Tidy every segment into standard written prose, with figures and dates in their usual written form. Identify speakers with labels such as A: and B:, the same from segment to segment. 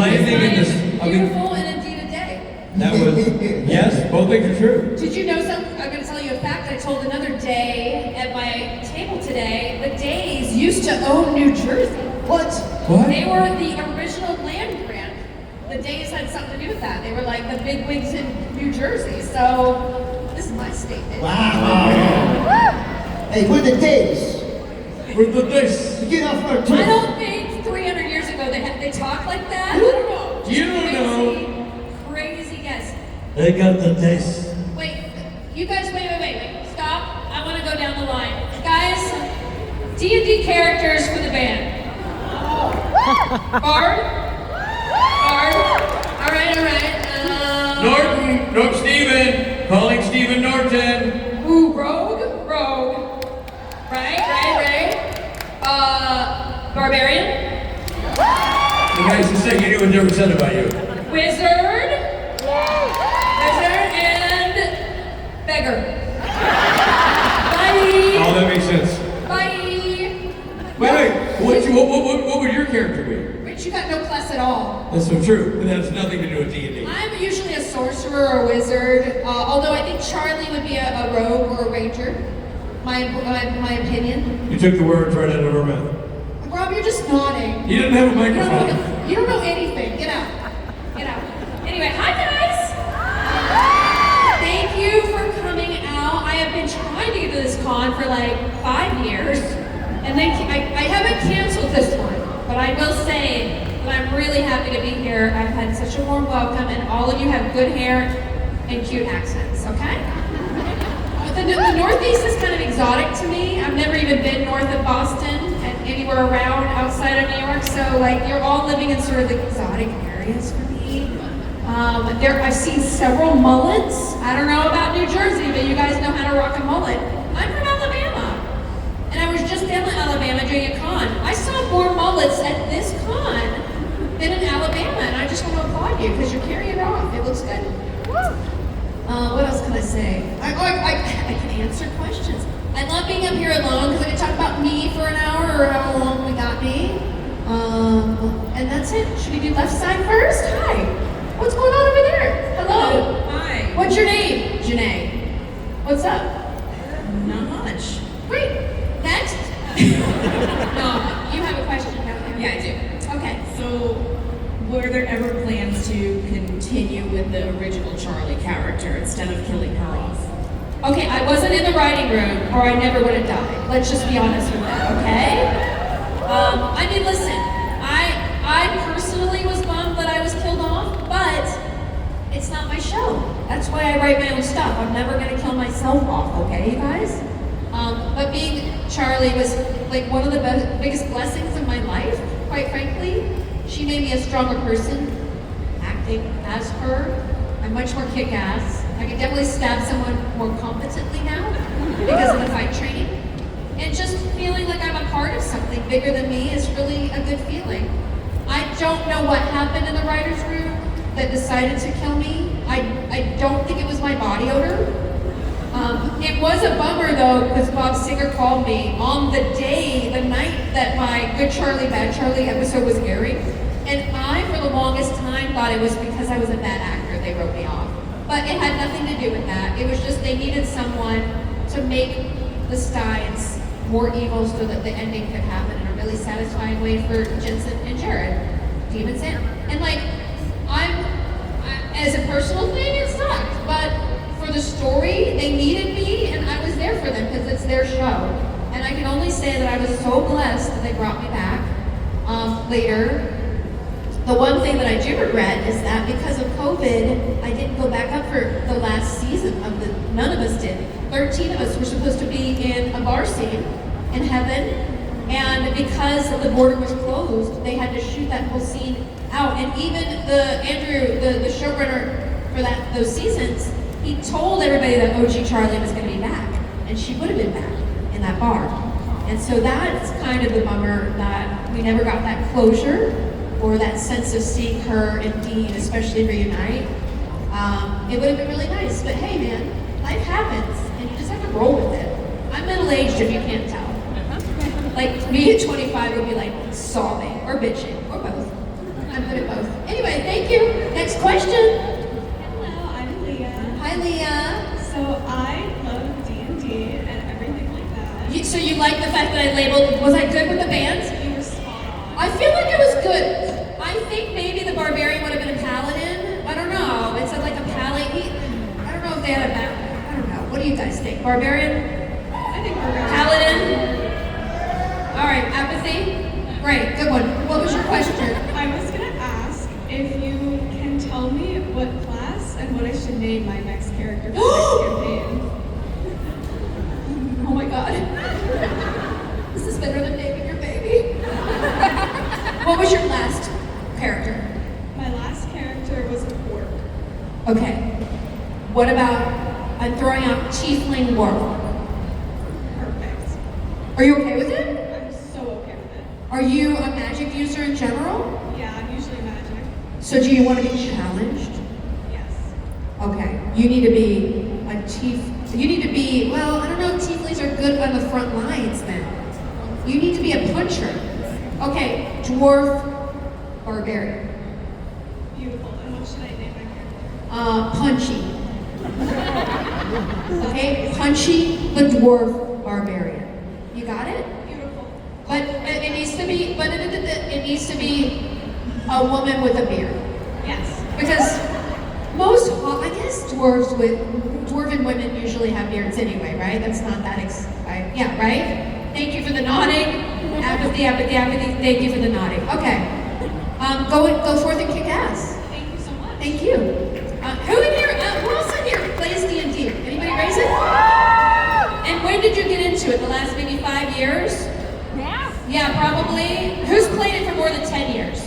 A: landing in this.
B: Beautiful and indeed a day.
A: That was, yes, both things are true.
B: Did you know something? I'm going to tell you a fact. I told another day at my table today. The Days used to own New Jersey.
C: What?
A: What?
B: They were the original land grant. The Days had something to do with that. They were like the big wigs in New Jersey. So this is my statement.
C: Wow. Hey, we're the Days.
A: With the dice.
C: Get off our
B: I
C: turf.
B: don't think 300 years ago they talked like that. I don't know.
A: You don't know.
B: Crazy guess.
A: They got the dice.
B: Wait, you guys, wait. Stop. I want to go down the line. Guys, D&D characters for the band. Bard? All right.
A: Norton, nope, Steven. Calling Steven Norton.
B: Ooh, Rogue. Right. Barbarian.
A: The guys who say you knew what they were said about you.
B: Wizard and beggar. Bye.
A: Oh, that makes sense.
B: Bye.
A: Wait. What would your character be?
B: Rich, you got no class at all.
A: That's so true, but that has nothing to do with D&D.
B: I'm usually a sorcerer or a wizard, although I think Charlie would be a rogue or a ranger. My opinion.
A: You took the words right out of her mouth.
B: Rob, you're just nodding.
A: You didn't have a microphone.
B: You don't know anything. Get out. Anyway, hi guys. Thank you for coming out. I have been trying to get to this con for like 5 years, and I haven't canceled this one. But I will say that I'm really happy to be here. I've had such a warm welcome, and all of you have good hair and cute accents. Okay. The Northeast is kind of exotic to me. I've never even been north of Boston and anywhere around outside of New York. So like you're all living in sort of the exotic areas for me. I've seen several mullets. I don't know about New Jersey, but you guys know how to rock a mullet. I'm from Alabama. And I was just in Alabama doing a con. I saw more mullets at this con than in Alabama. And I just want to applaud you because you're carrying it off. It looks good. What else can I say? I can answer questions. I love being up here alone because I can talk about me for an hour or how long we got me. And that's it. Should we do left side first? Hi. What's going on over there? Hello.
D: Hi.
B: What's your name? Janae. What's up?
D: Not much.
B: Great. Next. No, you have a question, don't you?
D: Yeah, I do.
B: Okay.
D: So, were there ever plans to continue with the original Charlie character instead of killing her off?
B: Okay, I wasn't in the writing room, or I never would have died. Let's just be honest with that, okay? I mean, listen, I personally was bummed that I was killed off, but it's not my show. That's why I write my own stuff. I'm never gonna kill myself off, okay, you guys? But being Charlie was like one of the biggest blessings of my life, quite frankly. She made me a stronger person, acting as her. I'm much more kick-ass. I can definitely stab someone more competently now because of the fight training. And just feeling like I'm a part of something bigger than me is really a good feeling. I don't know what happened in the writer's room that decided to kill me. I don't think it was my body odor. It was a bummer though, because Bob Singer called me on the night that my Good Charlie, Bad Charlie episode was airing. And I, for the longest time, thought it was because I was a bad actor, they wrote me off. But it had nothing to do with that. It was just they needed someone to make the Steins more evil so that the ending could happen in a really satisfying way for Jensen and Jared, Demon Sam. And like, as a personal thing, it sucked. But for the story, they needed me, and I was there for them because it's their show. And I can only say that I was so blessed that they brought me back later. The one thing that I do regret is that because of COVID, I didn't go back up for the last season none of us did. 13 of us were supposed to be in a bar scene in heaven, and because the border was closed, they had to shoot that whole scene out. And even Andrew, the showrunner for those seasons, he told everybody that OG Charlie was going to be back, and she would have been back in that bar. And so that's kind of the bummer that we never got that closure, or that sense of seeing her and Dean especially reunite. It would have been really nice, but hey man, life happens and you just have to roll with it. I'm middle-aged if you can't tell. Like me at 25 would be like sobbing or bitching or both. I'm good at both. Anyway, thank you. Next question.
E: Hello, I'm Leah.
B: Hi, Leah.
E: So I love D&D and everything like that.
B: So you like the fact that I labeled, was I good with the bands?
E: You were spot on.
B: I feel like it was good. I think maybe the barbarian would have been a paladin. I don't know. It said like a paladin. I don't know if they had a back. I don't know. What do you guys think? Barbarian?
E: I think we're good.
B: Paladin? All right, apathy? Great, good one. What was your question?
E: I was gonna ask if you can tell me what class and what I should name my next character for the next campaign.
B: Oh my god. This is better than naming your baby. What was your last character?
E: My last character was an orc.
B: Okay. What about, I'm throwing out Tiefling Warlock.
E: Perfect.
B: Are you okay with it?
E: I'm so okay with it.
B: Are you a magic user in general?
E: Yeah, I'm usually magic.
B: So do you want to be challenged?
E: Yes.
B: Okay. You need to be you need to be, well, I don't know if tieflings are good on the front lines then. You need to be a puncher. Okay, dwarf barbarian.
E: Beautiful. And what should I name my character?
B: Punchy. Okay, Punchy the dwarf barbarian. You got it?
E: Beautiful.
B: But it needs to be, it needs to be a woman with a beard.
E: Yes.
B: Because I guess dwarven women usually have beards anyway, right? That's not that yeah, right? Thank you for the nodding. Apathy. Thank you for the nodding. Okay. Go forth and kick ass.
E: Thank you so much.
B: Thank you. Who in here, who else in here plays D&D? Anybody raise it? And when did you get into it? The last maybe 5 years? Yeah, probably. Who's played it for more than 10 years?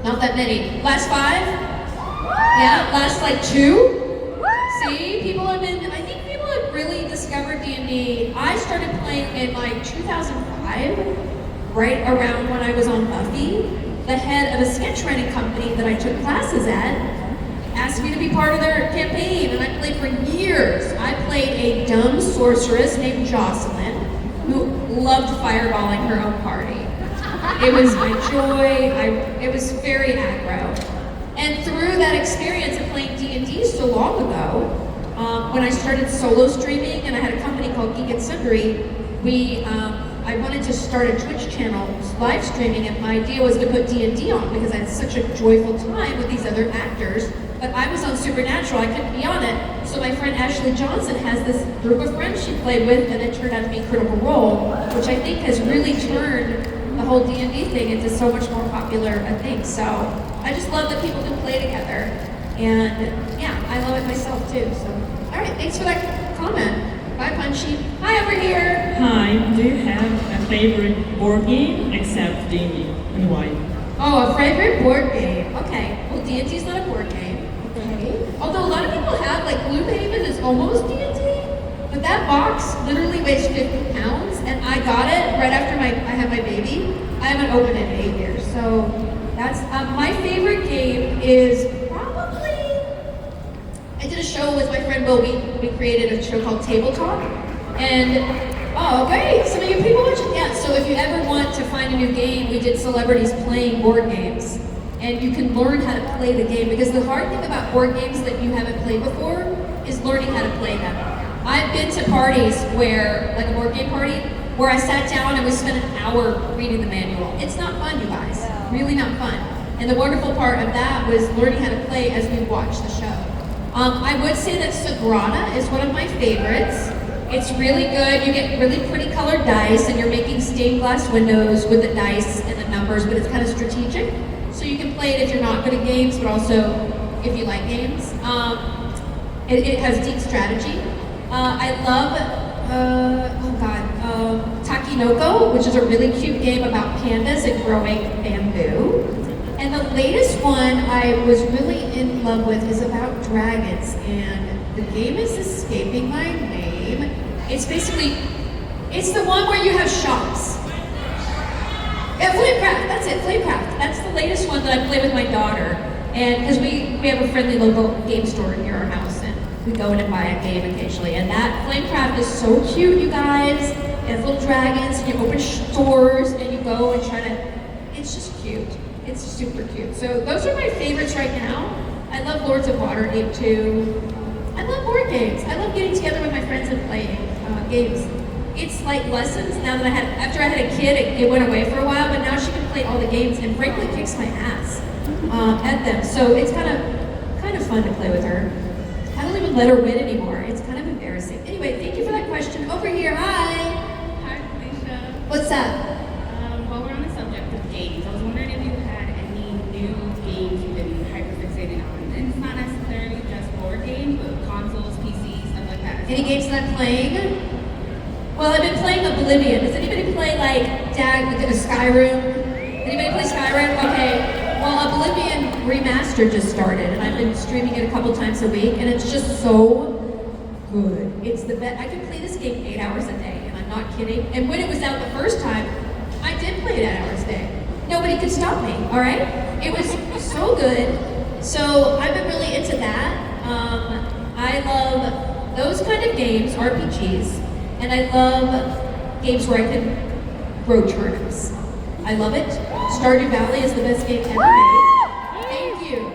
B: Not that many. Last 5? Yeah, last like 2? See, I think people have really discovered D&D. I started playing in like 2005, right around when I was on Buffy. The head of a sketch writing company that I took classes at asked me to be part of their campaign, and I played for years. I played a dumb sorceress named Jocelyn, who loved fireballing her own party. It was my joy. It was very aggro. And through that experience of playing D&D so long ago, when I started solo streaming and I had a company called Geek and Sundry, I wanted to start a Twitch channel live streaming, and my idea was to put D&D on because I had such a joyful time with these other actors. But I was on Supernatural, I couldn't be on it. So my friend Ashley Johnson has this group of friends she played with, and it turned out to be Critical Role, which I think has really turned the whole D&D thing into so much more popular a thing. So I just love that people can play together. And yeah, I love it myself too. So, all right, thanks for that comment. Bye, Punchy. Hi, over here.
F: Hi, do you have a favorite board game except D&D, and why?
B: Oh, a favorite board game. Okay, well, D&D is not a board game. Okay. Although a lot of people have, like, Gloomhaven is almost D&D, but that box literally weighs 50 pounds, and I got it right after I had my baby. I haven't opened it in 8 years, so that's my favorite game is probably. I did a show with my friend Will. We created a show called Table Talk, and oh, great! Some of you people watching, yeah. So if you ever want to find a new game, we did celebrities playing board games, and you can learn how to play the game. Because the hard thing about board games that you haven't played before is learning how to play them. I've been to parties where, like a board game party, where I sat down and we spent an hour reading the manual. It's not fun, you guys. Really not fun. And the wonderful part of that was learning how to play as we watched the show. I would say that Sagrada is one of my favorites. It's really good. You get really pretty colored dice, and you're making stained glass windows with the dice and the numbers, but it's kind of strategic. So you can play it if you're not good at games, but also if you like games. It has deep strategy. I love, Takinoko, which is a really cute game about pandas and growing bamboo. And the latest one I was really in love with is about dragons, and the game is escaping my name. It's the one where you have shops. Yeah, Flamecraft, that's it, Flamecraft. That's the latest one that I play with my daughter. And because we have a friendly local game store near our house, and we go in and buy a game occasionally. And that Flamecraft is so cute, you guys. It has little dragons, and you open doors, and you go and try to, it's just cute. It's super cute. So those are my favorites right now. I love Lords of Waterdeep too. I love board games. I love getting together with my friends and playing games. It's like lessons. Now that after I had a kid, it went away for a while, but now she can play all the games and frankly kicks my ass at them. So it's kind of fun to play with her. I don't even let her win anymore. It's kind of embarrassing. Anyway, thank you for that question. Over here, hi.
G: Hi, Felicia.
B: What's up?
G: While we're on the subject of games, I was wondering if you had any new games you've been hyper-fixated on. And it's not necessarily just board games, but consoles, PCs, stuff like that.
B: Any games that I'm playing? Well, I've been playing Oblivion. Does anybody play like Skyrim? Anybody play Skyrim? Okay. Well, Oblivion Remastered just started, and I've been streaming it a couple times a week, and it's just so good. It's the best. I can play this game 8 hours a day, and I'm not kidding. And when it was out the first time, I did play it 8 hours a day. Nobody could stop me, all right? It was so good. So I've been really into that. I love those kind of games, RPGs, and I love games where I can grow turnips. I love it. Stardew Valley is the best game ever made. Thank you.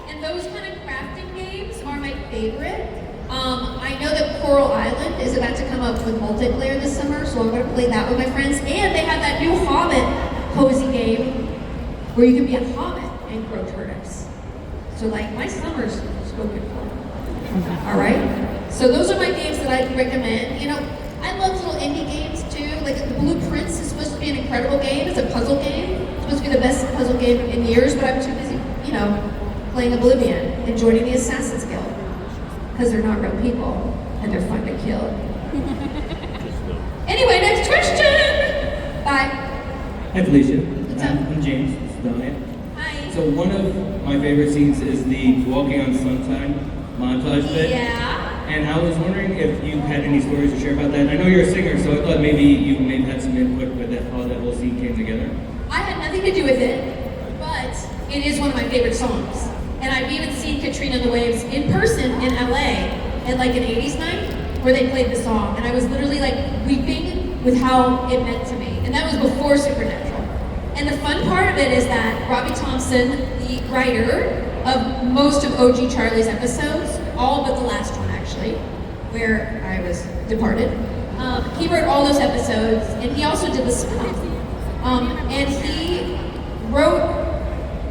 B: And those kind of crafting games are my favorite. I know that Coral Island is about to come up with multiplayer this summer, so I'm going to play that with my friends. And they have that new Hobbit cozy game where you can be a hobbit and grow turnips. So like my summer's spoken for. All right. So those are my games that I recommend. You know, I love little indie games too. Like the Blue Prince is supposed to be an incredible game. It's a puzzle game. It's supposed to be the best puzzle game in years, but I'm too busy, you know, playing Oblivion and joining the Assassin's Guild. Because they're not real people, and they're fun to kill. Anyway, next question! Bye.
H: Hi Felicia.
B: What's up?
H: I'm James. This is Delia.
B: Hi.
H: So one of my favorite scenes is the Walking on Sunshine montage bit.
B: Yeah.
H: And I was wondering if you had any stories to share about that. I know you're a singer, so I thought maybe you may have had some input with that, how that whole scene came together.
B: I had nothing to do with it, but it is one of my favorite songs. And I've even seen Katrina and the Waves in person in LA at like an 80s night where they played the song. And I was literally like weeping with how it meant to me. And that was before Supernatural. And the fun part of it is that Robbie Thompson, the writer of most of OG Charlie's episodes, all but the last one actually, where I was departed, he wrote all those episodes and he also did the spin-off. And he wrote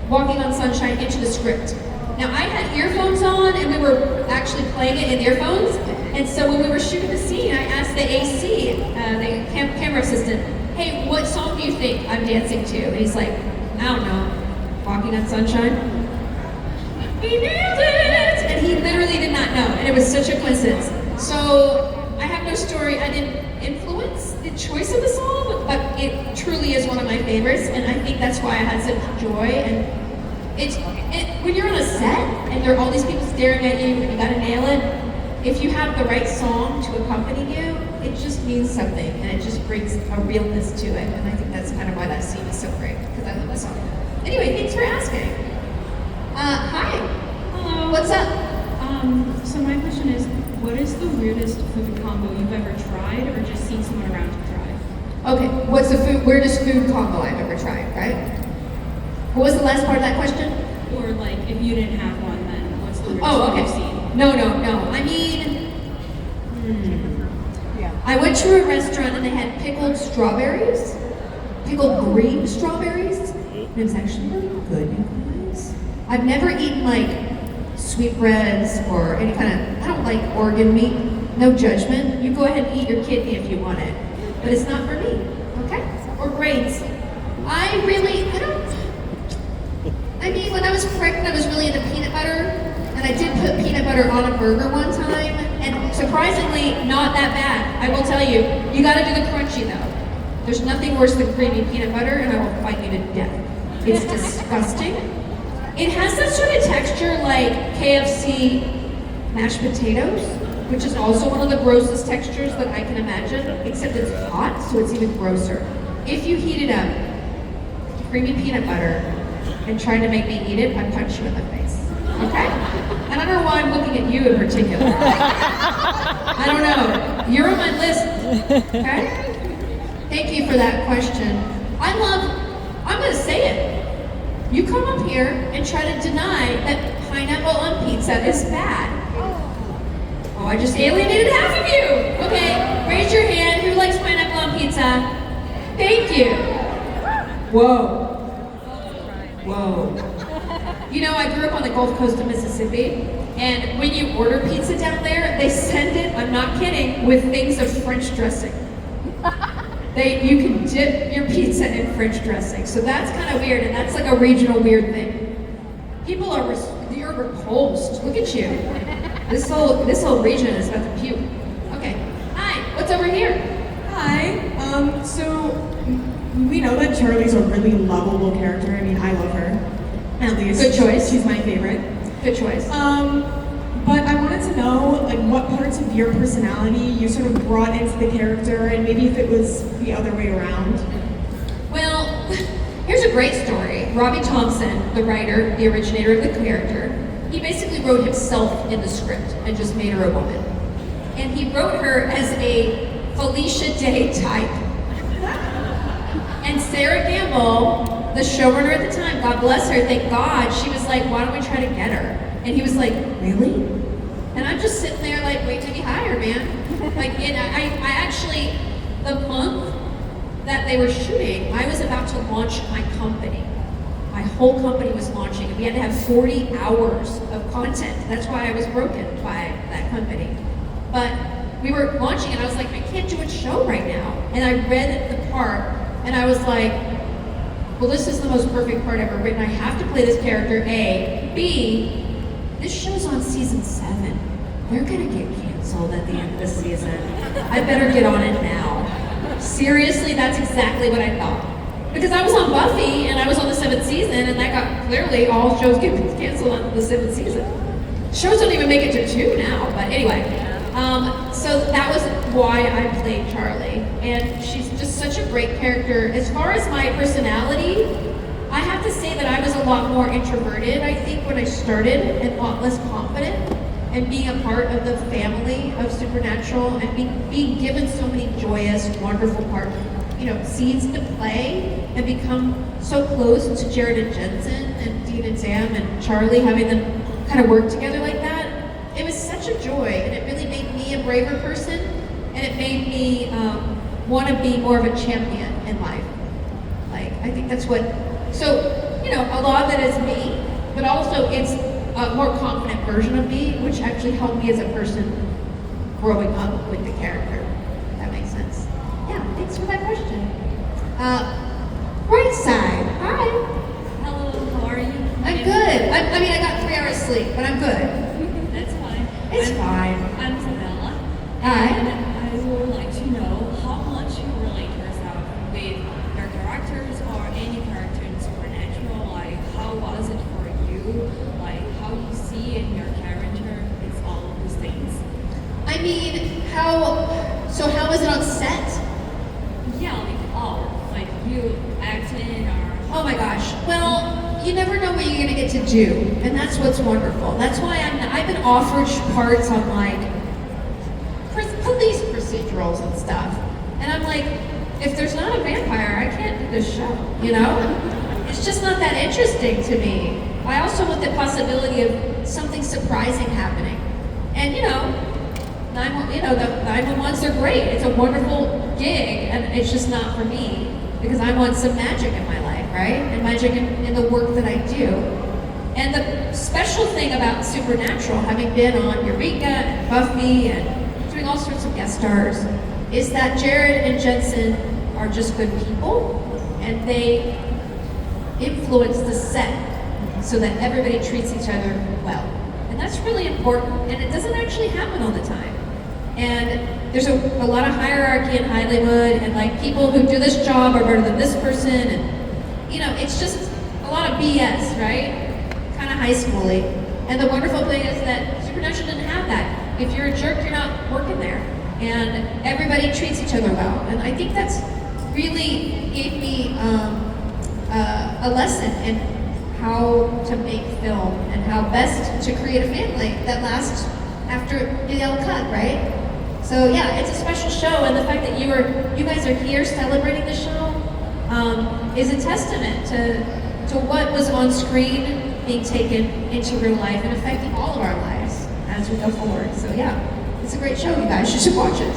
B: Walking on Sunshine into the script. Now I had earphones on and we were actually playing it in earphones. And so when we were shooting the scene, I asked the AC, the camera assistant, hey, what song do you think I'm dancing to? And he's like, I don't know, Walking on Sunshine? He nailed it! And he literally did not know, and it was such a coincidence. So I have no story, I didn't influence the choice of the song, but it truly is one of my favorites, and I think that's why I had such joy. And when you're on a set, and there are all these people staring at you, and you gotta nail it, if you have the right song to accompany you, it just means something, and it just brings a realness to it, and I think that's kind of why that scene is so great, because I love that song. Anyway, thanks for asking. Hi.
E: Hello.
B: What's up?
E: So my question is, what is the weirdest food combo you've ever tried or just seen someone around you try?
B: Okay, what's the weirdest food combo I've ever tried, right? What was the last part of that question?
E: Or like, if you didn't have one, then what's the weirdest
B: Oh,
E: one
B: okay.
E: you've seen?
B: No. I mean, I went to a restaurant and they had pickled strawberries, pickled green strawberries, and it was actually really good, you guys. I've never eaten like sweetbreads or any kind of, I don't like organ meat, no judgment. You go ahead and eat your kidney if you want it, but it's not for me, okay? Or grains. I mean, when I was pregnant, I was really into peanut butter, and I did put peanut butter on a burger one time, and surprisingly, not that bad. I will tell you, you gotta do the crunchy though. There's nothing worse than creamy peanut butter, and I will fight you to death. It's disgusting. It has that sort of texture like KFC mashed potatoes, which is also one of the grossest textures that I can imagine, except it's hot, so it's even grosser. If you heat it up, creamy peanut butter, and try to make me eat it, I punch you in the face, okay? And I don't know why I'm looking at you in particular. I don't know. You're on my list, okay? Thank you for that question. I'm gonna say it. You come up here and try to deny that pineapple on pizza is bad. Oh, I just alienated half of you. Okay, raise your hand. Who likes pineapple on pizza? Thank you. Whoa. Whoa. You know, I grew up on the Gulf Coast of Mississippi, and when you order pizza down there, they send it, I'm not kidding, with things of French dressing. You can dip your pizza in French dressing, so that's kind of weird, and that's like a regional weird thing. People are, you're repulsed. Look at you. This whole region is about to puke. Okay, hi, what's over here?
E: Hi. So we know that Charlie's a really lovable character. I mean, I love her. At least.
B: Good choice.
E: She's my favorite.
B: Good choice.
E: But I wanted to know, like, what parts of your personality you sort of brought into the character, and maybe if it was the other way around.
B: Well, here's a great story. Robbie Thompson, the writer, the originator of the character, he basically wrote himself in the script and just made her a woman. And he wrote her as a Felicia Day type. And Sarah Gamble, the showrunner at the time, God bless her, thank God, she was like, why don't we try to get her? And he was like, really? And I'm just sitting there like, wait to be hired, man. Like, and I actually, the month that they were shooting, I was about to launch my company. My whole company was launching, and we had to have 40 hours of content. That's why I was broken by that company. But we were launching, and I was like, I can't do a show right now. And I read the part, and I was like, well, this is the most perfect part ever written. I have to play this character, A. B, this show's on season 7. They're gonna get canceled at the end of the season. I better get on it now. Seriously, that's exactly what I thought. Because I was on Buffy, and I was on the 7th season, and that got, clearly, all shows get canceled on the 7th season. Shows don't even make it to 2 now, but anyway. So that was why I played Charlie. And she's just such a great character. As far as my personality, I have to say that I was a lot more introverted, I think, when I started, and a lot less confident. And being a part of the family of Supernatural, and being given so many joyous, wonderful scenes to play, and become so close to Jared and Jensen, and Dean and Sam, and Charlie, having them kind of work together like that. It was such a joy, and it really made me a braver person, and it made me want to be more of a champion in life. Like, I think that's what, so, a lot of that is me, but also it's a more confident version of me, which actually helped me as a person growing up with the character, if that makes sense. Yeah, thanks for that question. Right side, hi.
I: Hello, how are you?
B: I'm good. I mean, I got 3 hours sleep, but I'm good.
I: That's fine.
B: It's fine.
I: I'm Savella.
B: Hi.
I: And I would like to know how much you relate yourself with your characters or any character in Supernatural. Like, how was it for you? Like, how you see in your character, it's all of these things.
B: I mean, how was it on set?
I: Yeah, like all. Like, you acting or...
B: Oh my gosh. Well, you never know what you're gonna get to do, and that's what's wonderful. That's why I've been offered parts on like police procedurals and stuff, and I'm like, if there's not a vampire, I can't do this show. It's just not that interesting to me. I also want the possibility of something surprising happening, and the 911s are great. It's a wonderful gig, and it's just not for me because I want some magic in my life, right? And magic in the work that I do. And the special thing about Supernatural, having been on Eureka and Buffy and doing all sorts of guest stars, is that Jared and Jensen are just good people, and they influence the set so that everybody treats each other well. And that's really important, and it doesn't actually happen all the time. And there's a lot of hierarchy in Hollywood, and like people who do this job are better than this person, and it's just a lot of BS, right? Kind of high schooly. And the wonderful thing is that Supernatural didn't have that. If you're a jerk, you're not working there. And everybody treats each other well. And I think that's really gave me a lesson in how to make film and how best to create a family that lasts after the yell cut, right? So yeah, it's a special show, and the fact that you guys are here celebrating the show is a testament to to what was on screen being taken into real life and affecting all of our lives as we go forward. So yeah, it's a great show, you guys. You should watch it.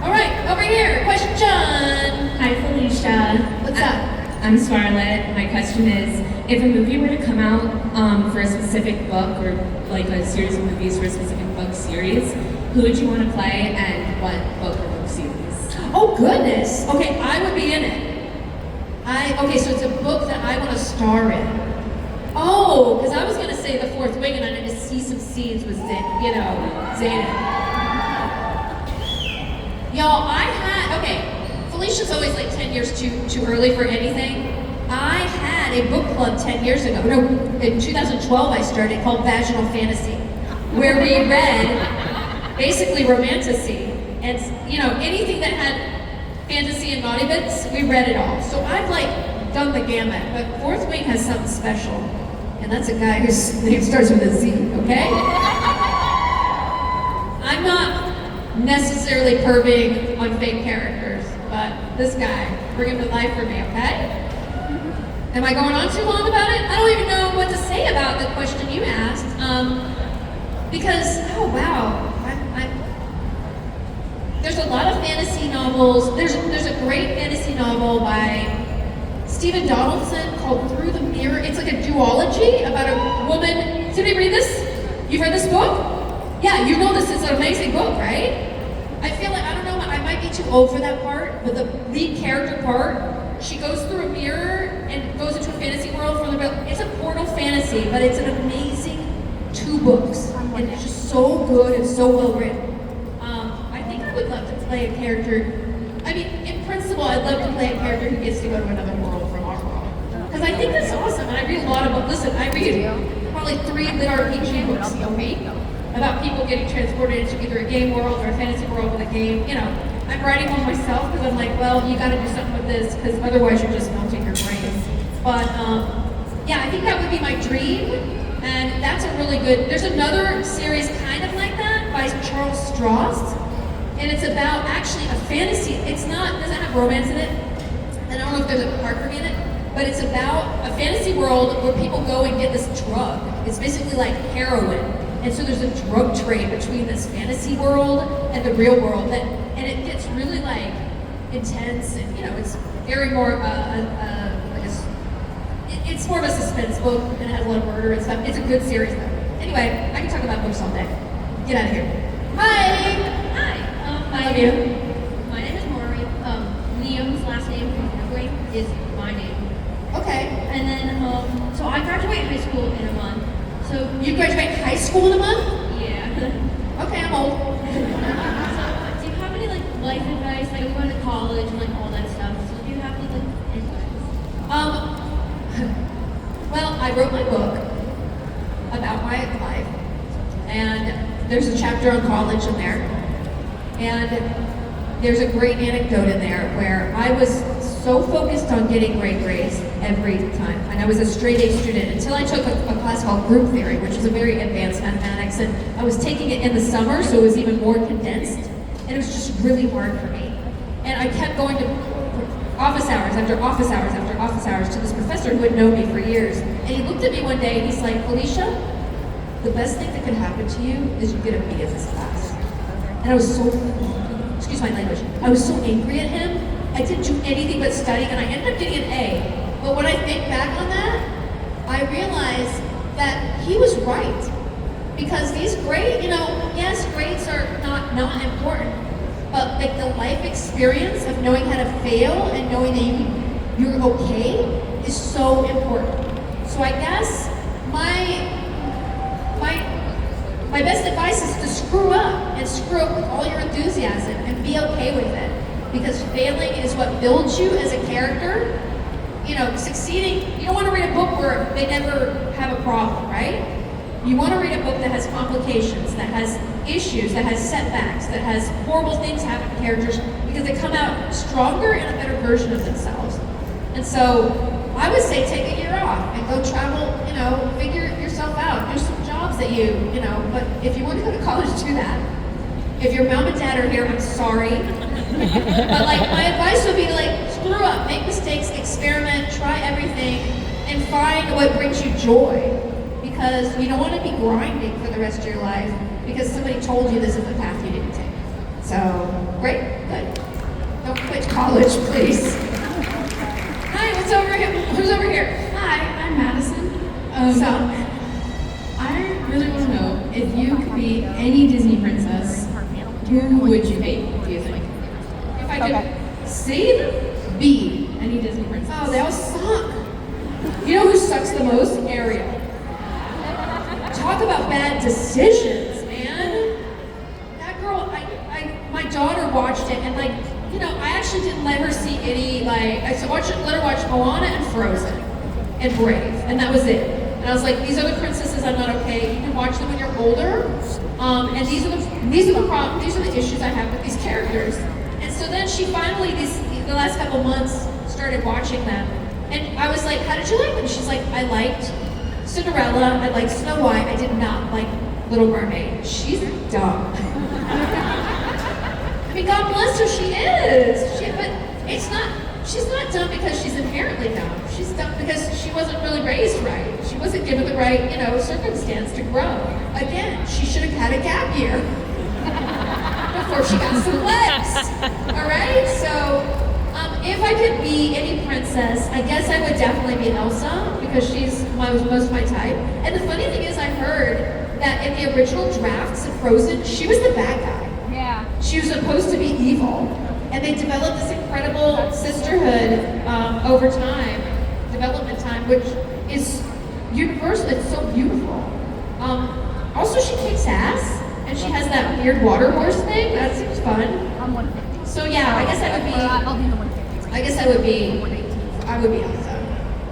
B: All right, over here, question John.
J: Hi, Felicia.
B: What's up?
J: I'm Scarlett. My question is, if a movie were to come out for a specific book or like a series of movies for a specific book series, who would you want to play and what book or book series?
B: Oh goodness. Okay, I would be in it. Okay, so it's a book that I want to star in. Oh, because I was gonna say The Fourth Wing, and I need to see some scenes with Zayden. Y'all, Felicia's always like 10 years too early for anything. I had a book club 10 years ago. No, in 2012 I started called Vaginal Fantasy, where we read basically romantasy and anything that had fantasy and naughty bits, we read it all. So I've like done the gamut, but Fourth Wing has something special. And that's a guy whose name starts with a Z, okay? I'm not necessarily perving on fake characters, but this guy, bring him to life for me, okay? Am I going on too long about it? I don't even know what to say about the question you asked. Because, oh wow, there's a lot of fantasy novels. There's a great fantasy novel by Stephen Donaldson called Through the Mirror. It's like a duology about a woman. Did we read this? You've read this book? Yeah, you know this is an amazing book, right? I feel like, I don't know, I might be too old for that part, but the lead character part, she goes through a mirror and goes into a fantasy world from the real. It's a portal fantasy, but it's an amazing 2 books. And it's just so good and so well written. I think I would love to play a character. I mean, in principle, I'd love to play a character who gets to go to another world from our world. Because I think that's awesome, and I read a lot of books. Listen, I read probably 3 lit RPG books a week about people getting transported into either a game world or a fantasy world with a game. I'm writing one myself because I'm like, well, you gotta do something with this because otherwise you're just melting your brain. But yeah, I think that would be my dream, and that's a really good, there's another series kind of like that by Charles Stross. And it's about actually a fantasy. Doesn't have romance in it. I don't know if there's a part for me in it, but it's about a fantasy world where people go and get this drug. It's basically like heroin. And so there's a drug trade between this fantasy world and the real world and it gets really like intense and it's very more it's more of a suspense book and it has a lot of murder and stuff. It's a good series though. Anyway, I can talk about books all day. Get out of here. Hi!
I: Hi,
B: Love you.
I: my name is Maury. Liam's last name from Uruguay is my name.
B: Okay.
I: And then, so I graduate high school in a month. So
B: You graduate high school in a month?
I: yeah.
B: Okay, I'm old.
I: So do you have any like life advice? Like I'm going to college and like all that stuff. So do you have any like advice?
B: Well, I wrote my book about my life, and there's a chapter on college in there. And there's a great anecdote in there where I was so focused on getting great grades every time. And I was a straight A student until I took a class called group theory, which is a very advanced mathematics. And I was taking it in the summer, so it was even more condensed. And it was just really hard for me. And I kept going to office hours after office hours after office hours to this professor who had known me for years. And he looked at me one day and he's like, Felicia, the best thing that could happen to you is you get a B in this class. And I was so, excuse my language, I was so angry at him. I didn't do anything but study and I ended up getting an A. But when I think back on that, I realized that he was right. Because these grades, yes, grades are not important, but like the life experience of knowing how to fail and knowing that you're okay is so important. So I guess my best advice is to screw up and screw up with all your enthusiasm and be okay with it. Because failing is what builds you as a character. Succeeding, you don't want to read a book where they never have a problem, right? You want to read a book that has complications, that has issues, that has setbacks, that has horrible things happen to characters because they come out stronger and a better version of themselves. And so I would say take a year off and go travel, figure yourself out. There's some jobs that but if you want to go to college, do that. If your mom and dad are here, I'm sorry. But like my advice would be to like screw up, make mistakes, experiment, try everything, and find what brings you joy. Because you don't want to be grinding for the rest of your life because somebody told you this is the path you need to take. So, great, good. Don't quit college, please. Hi, what's over here? Who's over here?
K: Hi, I'm Madison.
B: So,
K: I really want to know if you could be any Disney princess, who would you be, do you think?
B: if I could see them, be.
K: Any Disney princess.
B: Oh, they all suck. You know who sucks the most? Ariel. Talk about bad decisions, man. That girl, my daughter watched it, and like, you know, I actually didn't let her see any, like, let her watch Moana and Frozen and Brave, and that was it. And I was like, these are the princesses I'm not okay. You can watch them when you're older. And these are the problems, these are the issues I have with these characters. And so then she finally, the last couple months, started watching them. And I was like, how did you like them? She's like, I liked Cinderella, I liked Snow White, I did not like Little Mermaid. She's dumb. I mean, God bless her, she is. But she's not dumb because she's inherently dumb. She's dumb because she wasn't really raised right. She wasn't given the right, circumstance to grow. Again, she should have had a gap year before she got some legs. All right, so if I could be any princess, I guess I would definitely be Elsa because she's most of my type. And the funny thing is, I heard that in the original drafts of Frozen, she was the bad guy.
I: Yeah.
B: She was supposed to be evil, and they developed this incredible sisterhood over time, development time, which is universal. It's so beautiful. Also, she kicks ass, and she has that weird water horse thing. That seems fun.
I: I'm 150.
B: So yeah, I guess I would be.
I: I'll be the 150.
B: I guess I would be Elsa.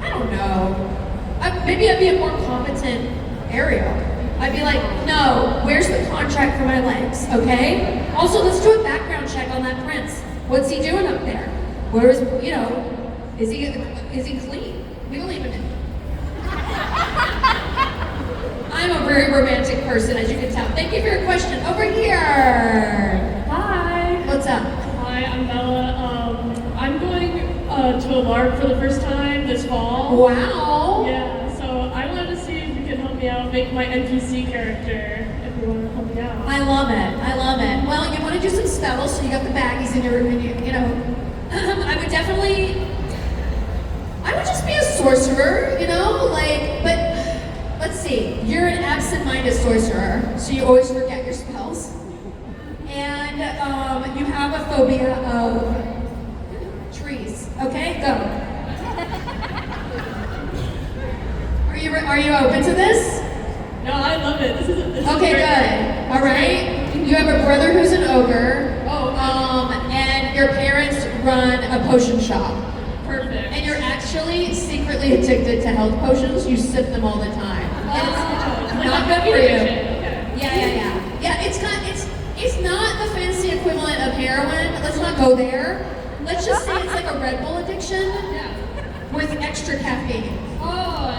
B: I don't know. Maybe I'd be a more competent Ariel. I'd be like, no, where's the contract for my legs, okay? Also, let's do a background check on that prince. What's he doing up there? Where is, is he clean? We don't even know. I'm a very romantic person, as you can tell. Thank you for your question. Over here.
F: Hi.
B: What's up?
F: Hi, I'm Bella. I'm going to a LARP for the first time this fall.
B: Wow.
F: Yeah, so I wanted to see if you could help me out, make my NPC character, if you want to help me out.
B: I love it. I love it. Well, you want to do some spells, so you got the baggies in your room, and I would just be a sorcerer, but let's see. You're an absent-minded sorcerer, so you always forget your spells. And you have a phobia of trees. Okay, go. Are you open to this?
F: No, I love it. This is
B: Okay,
F: great.
B: good. All right. You have a brother who's an ogre. And your parents run a potion shop.
F: Perfect.
B: And you're actually secretly addicted to health potions. You sip them all the time. And it's not good for you.
F: Okay.
B: Yeah. It's not the fancy equivalent of heroin. Let's not go there. Let's just say it's like a Red Bull addiction with extra caffeine.
F: Oh,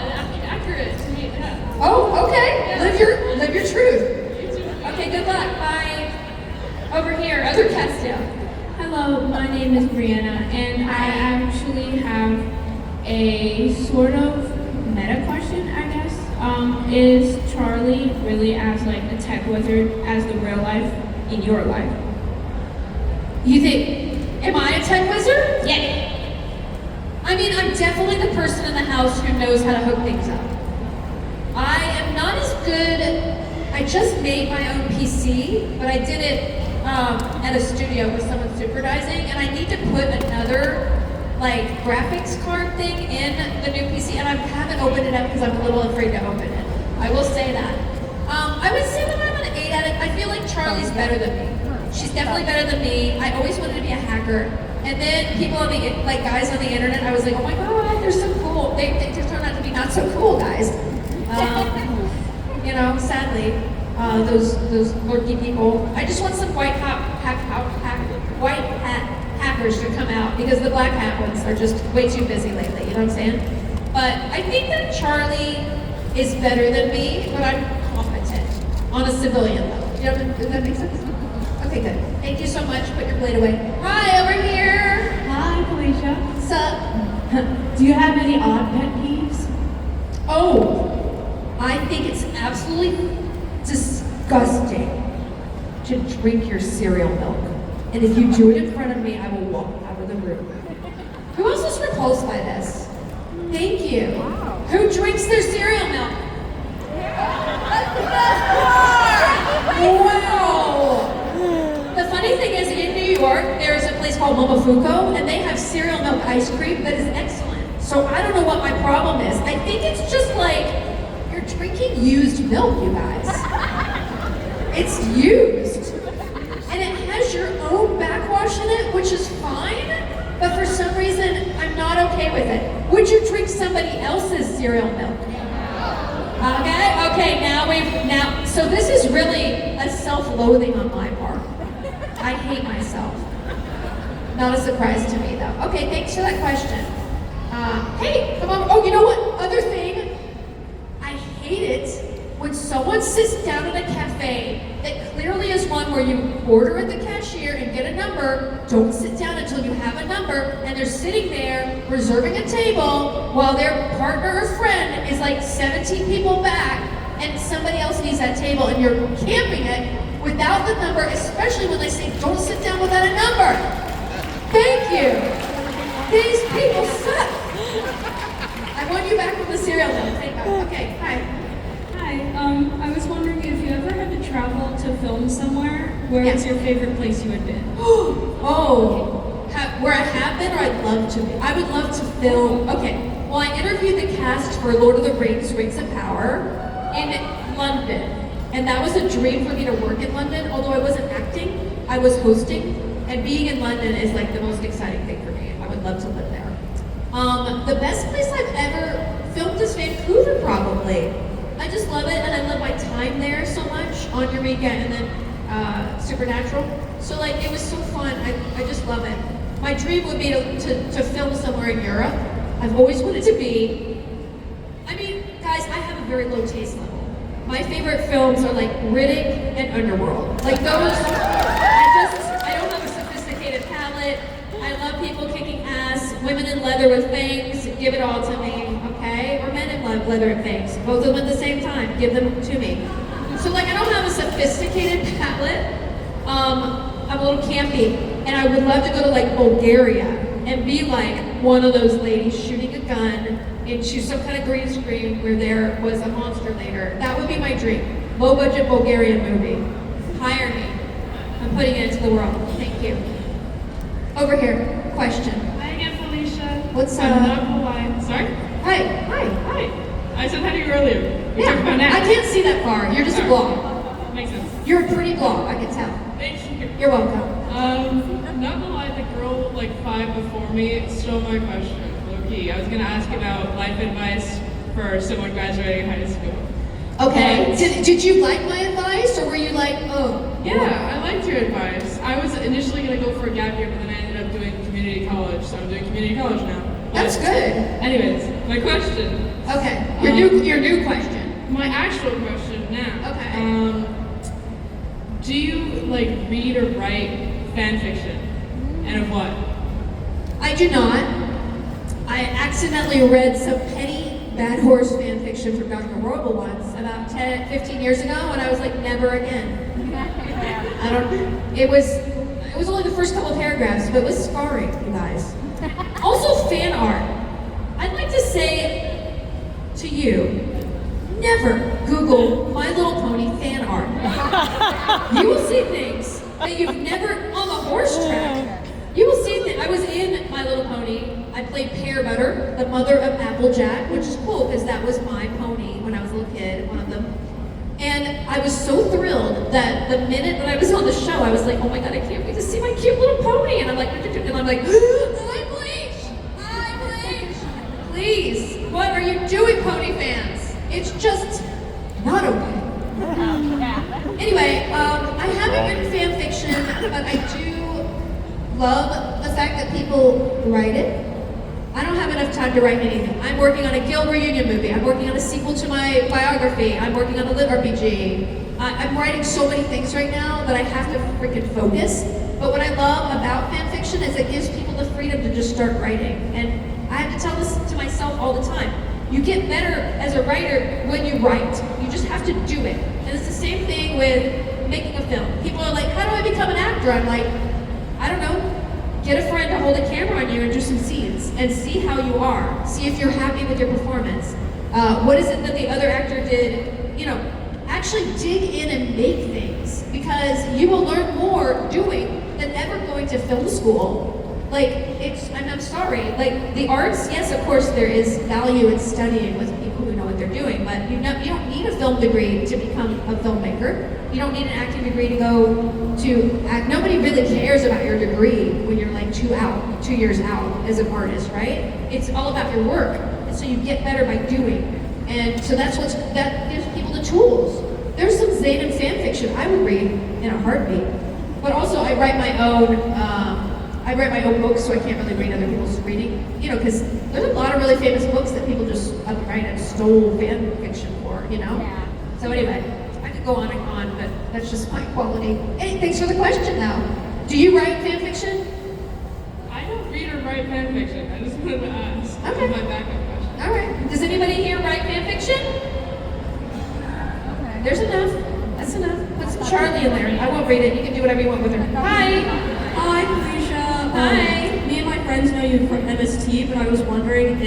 F: accurate to me. Yeah.
B: Oh, okay.
F: Yeah.
B: Live your truth.
F: You too.
B: Okay, good luck. Bye. Over here, other Castile.
J: Hello, my name is Brianna, and I actually have a sort of meta question, I guess. Is Charlie really as like a tech wizard as the real life in your life?
B: You think, am I a tech wizard?
J: Yeah.
B: I mean, I'm definitely the person in the house who knows how to hook things up. I am not as good, I just made my own PC, but I did it at a studio with someone supervising, and I need to put another graphics card thing in the new PC, and I haven't opened it up because I'm a little afraid to open it. I will say that. I would say that I'm an 8 at it. I feel like Charlie's better than me. She's definitely better than me. I always wanted to be a hacker. And then people on the, guys on the internet, I was like, oh my God, they're so cool. They just turned out to be not so cool guys. Sadly, those lurky people. I just want some white hat hackers to come out because the black hat ones are just way too busy lately, you know what I'm saying? But I think that Charlie is better than me, but I'm competent on a civilian level. Does that make sense? Okay, good. Thank you so much. Put your plate away. Hi, over here.
E: Hi, Felicia.
B: Sup?
E: Do you have any odd pet peeves?
B: Oh, I think it's absolutely disgusting to drink your cereal milk. And if you do it in front of me, I will walk out of the room. Who else is repulsed by this? Thank you. Who drinks their cereal milk? That's the best part! Wow! The funny thing is, in New York, there's a place called Momofuku, and they have cereal milk ice cream that is excellent. So I don't know what my problem is. I think it's just like, you're drinking used milk, you guys. It's used. And it has your own backwash in it, which is fine, but for some reason, I'm not okay with it. Would you drink somebody else's cereal milk? Okay, now, so this is really a self-loathing on my part. I hate myself. Not a surprise to me, though. Okay, thanks for that question. Hey, come on. Oh, you know what? Other thing, I hate it when someone sits down in a cafe that clearly is one where you order at the cashier and get a number, don't sit down until you have a number, and they're sitting there reserving a table while their partner or friend is like 17 people back and somebody else needs that table and you're camping it without the number, especially when they say don't sit down without a number. Thank you. These people suck. I want you back with the cereal milk. Thank God. Okay, hi.
F: I was wondering if you ever had to travel to film somewhere, where was your favorite place you had been?
B: Where I have been or I'd love to be? I would love to film, okay. Well, I interviewed the cast for Lord of the Rings, Rings of Power in London. And that was a dream for me to work in London, although I wasn't acting, I was hosting. And being in London is like the most exciting thing for me. I would love to live there. The best place I've ever filmed is Vancouver, probably. I just love it, and I love my time there so much on Eureka and then Supernatural. So like, it was so fun. I just love it. My dream would be to film somewhere in Europe. I've always wanted to be. I mean, guys, I have a very low taste level. My favorite films are like Riddick and Underworld. Like those, I don't have a sophisticated palate. I love people kicking ass, women in leather with fangs, give it all to me, okay? Or men in leather and fangs, both of them at the same time, give them to me. So like, I don't have a sophisticated palate. I'm a little campy, and I would love to go to like Bulgaria and be like one of those ladies shooting a gun into some kind of green screen where there was a monster later. That would be my dream. Low budget Bulgarian movie. Hire me. I'm putting it into the world. Thank you. Over here, question.
F: Hi again, Felicia.
B: What's up?
F: I'm not gonna lie. Sorry?
B: Hi.
F: I said hi to you earlier. We talked about
B: I
F: now.
B: can't see that far. You're just a blob.
F: Makes sense.
B: You're a pretty blob, I can tell.
F: Thank you.
B: You're welcome.
F: I'm not gonna lie, the girl like 5 before me stole my question, low key. I was gonna ask about life advice for someone graduating high school.
B: Okay. Did you like my advice, or were you like, oh?
F: Yeah, I liked your advice. I was initially gonna go for a gap year, but then I ended up doing community college, so I'm doing community college now.
B: That's good.
F: Anyways, my question.
B: Okay. Your new question.
F: My actual question now.
B: Okay.
F: Do you like read or write fan fiction? And of what?
B: I do not. I accidentally read some petty Bad Horse fan fiction from Dr. Horrible once about 15 years ago, and I was like, never again. It was only the first couple of paragraphs, but it was scarring, you guys. Also, fan art. I'd like to say to you, never Google My Little Pony fan art. You will see things that you've never, on the horse track, you will see things. I was in My Little Pony. I played Pear Butter, the mother of Applejack, which is cool because that was my pony when I was a little kid, one of them. And I was so thrilled that the minute that I was on the show, I was like, oh my God, I can't wait to see my cute little pony. And I'm like, I bleach. Please, what are you doing, pony fans? It's just not okay. Anyway, I haven't written fan fiction, but I do love the fact that people write it. I don't have enough time to write anything. I'm working on a Guild reunion movie. I'm working on a sequel to my biography. I'm working on a lit RPG. I'm writing so many things right now that I have to freaking focus. But what I love about fan fiction is it gives people the freedom to just start writing. And I have to tell this to myself all the time. You get better as a writer when you write. You just have to do it. And it's the same thing with making a film. People are like, how do I become an actor? I'm like, I don't know. Get a friend to hold a camera on you and do some scenes and see how you are. See if you're happy with your performance. What is it that the other actor did? You know, actually dig in and make things, because you will learn more doing than ever going to film school. Like, I'm sorry, like the arts, yes, of course there is value in studying with people who know what they're doing, but you don't need a film degree to become a filmmaker. You don't need an acting degree to go to act. Nobody really cares about your degree when you're like 2 years out as an artist, right? It's all about your work, and so you get better by doing. And so that gives people the tools. There's some Zayn fan fiction I would read in a heartbeat, but also I write my own books, so I can't really read other people's reading, you know, because there's a lot of really famous books that people just upright and stole fan fiction for, you know? Yeah. So anyway, I could go on and on, but that's just my quality. Hey, thanks for the question, though. Do you write fan fiction?
F: I don't read or write fan fiction. I just wanted to ask.
B: Okay.
F: My backup question.
B: All right. Does anybody here write fan fiction? Okay. There's enough. That's enough. Put some Charlie in there. I won't read it. You can do whatever you want with her. Hi.
L: Hi, Felicia.
B: Hi.
L: Me and my friends know you from MST, but I was wondering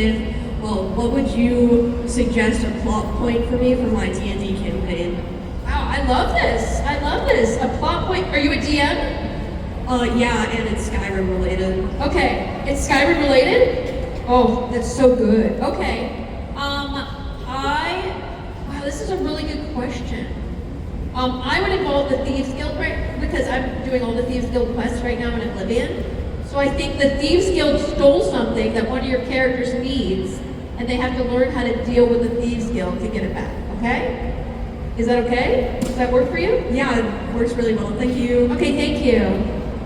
L: what would you suggest a plot point for me for my D&D campaign?
B: Wow, I love this. I love this. A plot point. Are you a DM?
L: Yeah, and it's Skyrim related.
B: Okay, it's Skyrim related? Oh, that's so good. Okay. Wow, this is a really good question. I would involve the Thieves Guild, right? Because I'm doing all the Thieves Guild quests right now in Oblivion. So I think the Thieves Guild stole something that one of your characters needs, and they have to learn how to deal with the Thieves Guild to get it back, okay? Is that okay? Does that work for you?
L: Yeah, it works really well. Thank you.
B: Okay, thank you.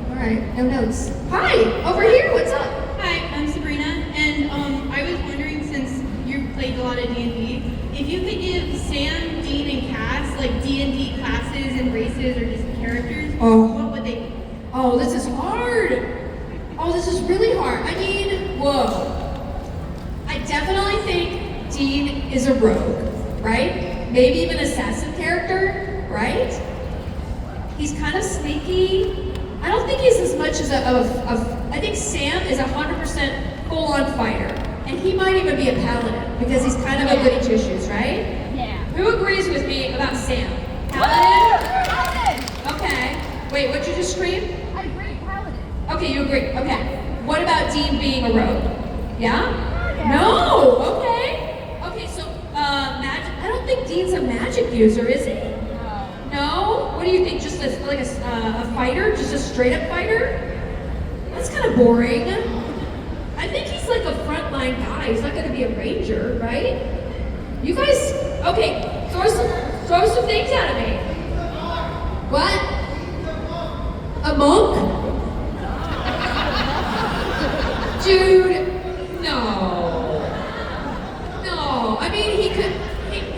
B: All right, no notes. Hi, over here, what's up?
M: Hi, I'm Sabrina, and I was wondering, since you played a lot of D&D, if you could give Sam, Dean, and Cass like D&D classes and races or just characters, what would they be?
B: Oh, this is hard. Oh, this is really hard. I mean, whoa. I definitely think Dean is a rogue, right? Maybe even assassin character, right? He's kind of sneaky. I don't think he's as much as I think Sam is 100% full-on fighter. And he might even be a paladin, because he's kind of a goody two-shoes, right?
M: Yeah.
B: Who agrees with me about Sam? Paladin? Okay. Wait, what'd you just scream?
M: I agree, Paladin.
B: Okay, you agree. Okay. What about Dean being a rogue? Yeah? No! Okay. Okay, so, magic. I don't think Dean's a magic user, is he? No? What do you think? Just like a fighter? Just a straight-up fighter? That's kind of boring. I think he's like a frontline guy. He's not going to be a ranger, right? You guys, okay, throw some things at me. What? A monk? Dude, no. No, I mean,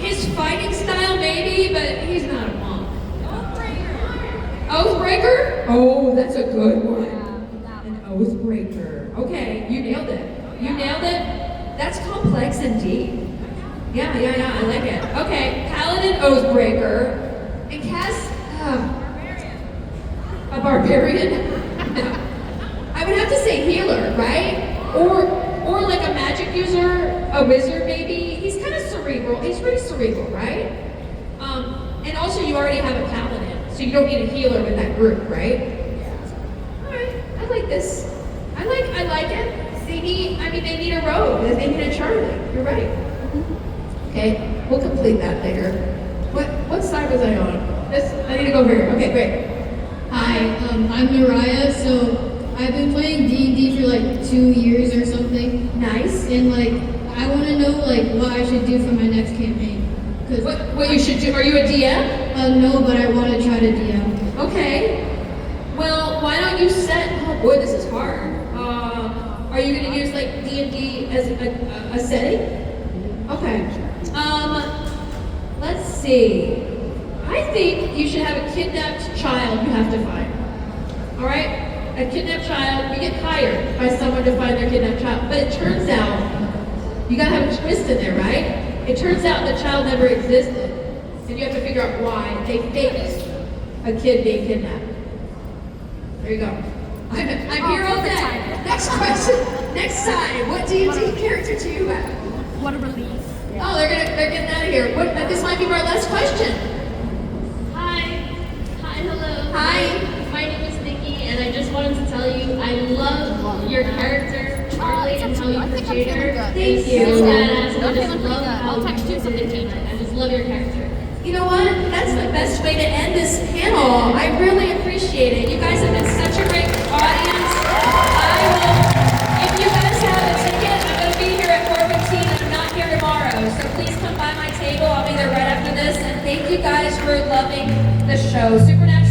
B: his fighting style maybe, but he's not a monk. Oathbreaker? Oh, that's a good one. An Oathbreaker. Okay, you nailed it. You nailed it. That's complex indeed. Yeah, I like it. Okay, Paladin, Oathbreaker, and Cass, a barbarian? No. I would have to say healer, right? Or like a magic user, a wizard maybe. He's kind of cerebral. He's pretty cerebral, right? And also you already have a paladin, so you don't need a healer with that group, right? All right, I like this. I like it. They need a rogue. They need a Charlie. You're right. Okay, we'll complete that later. What side was I on? I need to go over here. Okay, great.
N: Hi, I'm Mariah. So I've been playing D&D for like 2 years or something.
B: Nice.
N: And like, I want to know like what I should do for my next campaign.
B: What you should do? Are you a DM?
N: No, but I want to try to DM.
B: Okay. Well, why don't you set? Oh boy, this is hard. Are you going to use like D&D as a setting? Okay. Let's see. I think you should have a kidnapped child you have to find. All right? A kidnapped child, we get hired by someone to find their kidnapped child. But it turns out, you gotta have a twist in there, right? It turns out the child never existed. And you have to figure out why they faked a kid being kidnapped. There you go. I'm here all day. Next question. Next time. What D&D character do you have?
O: What a relief.
B: Oh, they're getting out of here. This might be our last question.
O: Hi, hello.
B: Hi.
O: My name is Nikki, and I just wanted to tell you I love your character, Charlie, and how you portrayed her.
B: Thank you.
O: So badass, and I just love how you did it. I just love your character.
B: You know what? That's the best way to end this panel. I really appreciate it. You guys have been such a great audience. If you guys have a ticket, I'm going to be here at 4:15 and I'm not here tomorrow. So please come by my table. I'll be there right after this. And thank you guys for loving the show. Supernatural.